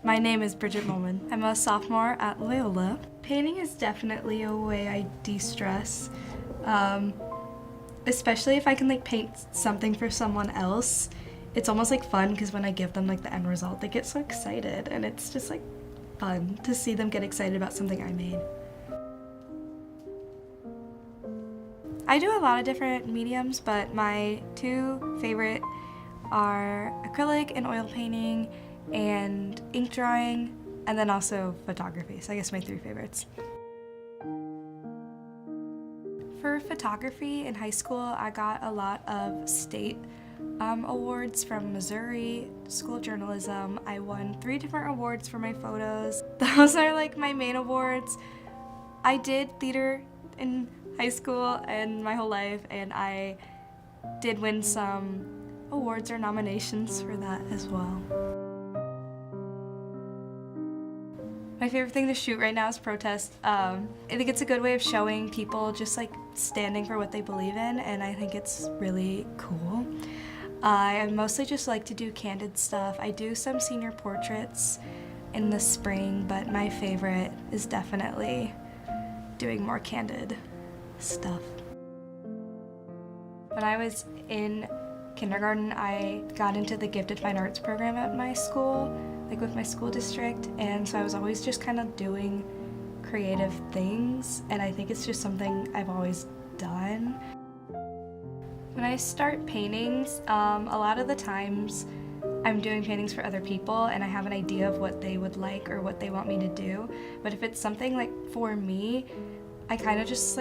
My name is Bridget Moehlman. I'm a sophomore at Loyola. Painting is definitely a way I de-stress, especially if I can paint something for someone else. It's almost fun because when I give them the end result, they get so excited, and it's just fun to see them get excited about something I made. I do a lot of different mediums, but my two favorite are acrylic and oil painting and ink drawing, and then also photography. So I guess my three favorites. For photography in high school, I got a lot of state awards from Missouri School of Journalism. I won 3 different awards for my photos. Those are my main awards. I did theater in high school and my whole life, and I did win some awards or nominations for that as well. My favorite thing to shoot right now is protest. I think it's a good way of showing people just standing for what they believe in, and I think it's really cool. I mostly just like to do candid stuff. I do some senior portraits in the spring, but my favorite is definitely doing more candid stuff. When I was in kindergarten, I got into the Gifted Fine Arts program at my school, with my school district, and so I was always just kind of doing creative things, and I think it's just something I've always done. When I start paintings, a lot of the times I'm doing paintings for other people and I have an idea of what they would like or what they want me to do, but if it's something for me, I kind of just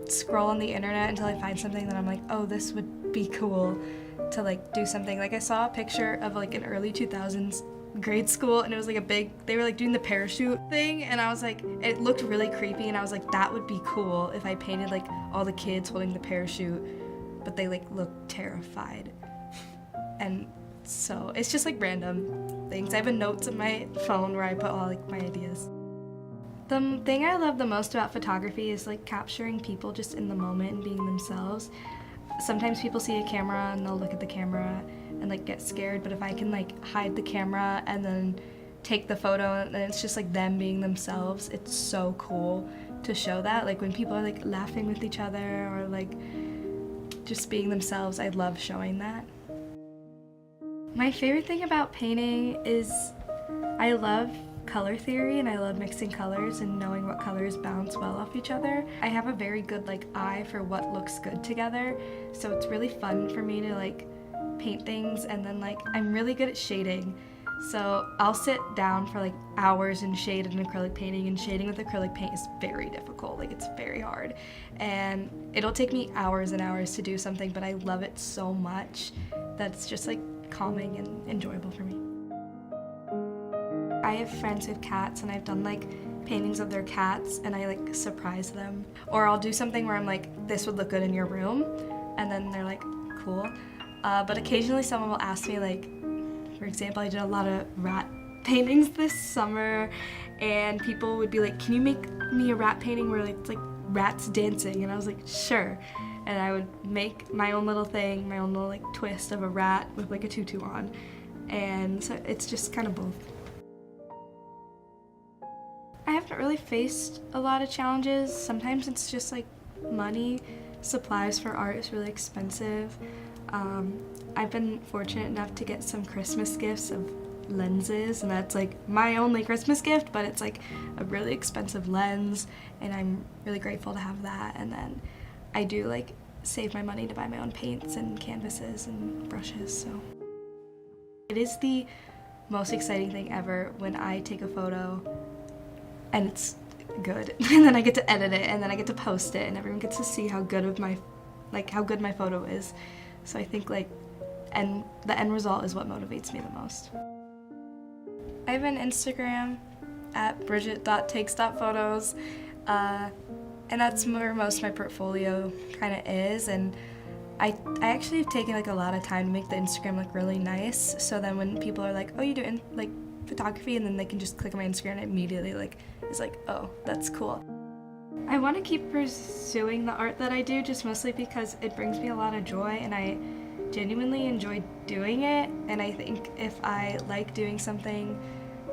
scroll on the internet until I find something that I'm oh, this would be cool to do something. I saw a picture of an early 2000s grade school, and it was a big, they were doing the parachute thing, and I was it looked really creepy, and I was that would be cool if I painted all the kids holding the parachute, but they looked terrified. And so it's just random things. I have a notes on my phone where I put all my ideas. The thing I love the most about photography is capturing people just in the moment and being themselves. Sometimes people see a camera and they'll look at the camera and get scared, but if I can hide the camera and then take the photo and it's just them being themselves, it's so cool to show that. When people are laughing with each other or just being themselves, I love showing that. My favorite thing about painting is I love color theory, and I love mixing colors and knowing what colors bounce well off each other. I have a very good eye for what looks good together, so it's really fun for me to paint things, and then I'm really good at shading. So I'll sit down for hours and shade an acrylic painting, and shading with acrylic paint is very difficult. It's very hard, and it'll take me hours and hours to do something, but I love it so much that it's just calming and enjoyable for me. I have friends who have cats, and I've done paintings of their cats, and I surprise them. Or I'll do something where I'm this would look good in your room, and then they're cool. But occasionally someone will ask me, for example, I did a lot of rat paintings this summer, and people would be can you make me a rat painting where it's rats dancing? And I was sure. And I would make my own little thing, my own little twist of a rat with a tutu on. And so it's just kind of both. I haven't really faced a lot of challenges. Sometimes it's just money. Supplies for art is really expensive. I've been fortunate enough to get some Christmas gifts of lenses, and that's my only Christmas gift, but it's a really expensive lens, and I'm really grateful to have that. And then I do save my money to buy my own paints and canvases and brushes. So it is the most exciting thing ever when I take a photo and it's good, and then I get to edit it, and then I get to post it, and everyone gets to see how good my photo is. So I think and the end result is what motivates me the most. I have an Instagram at bridget.takes.photos, and that's where most of my portfolio kind of is. And I actually have taken a lot of time to make the Instagram look really nice, so then when people are oh, you do photography, and then they can just click on my Instagram and immediately it's oh, that's cool. I want to keep pursuing the art that I do, just mostly because it brings me a lot of joy, and I genuinely enjoy doing it. And I think if I like doing something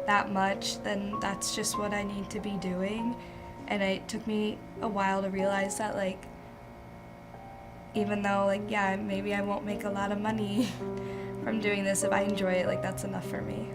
that much, then that's just what I need to be doing. And it took me a while to realize that, like, even though, like, yeah, maybe I won't make a lot of money from doing this, if I enjoy it, like, that's enough for me.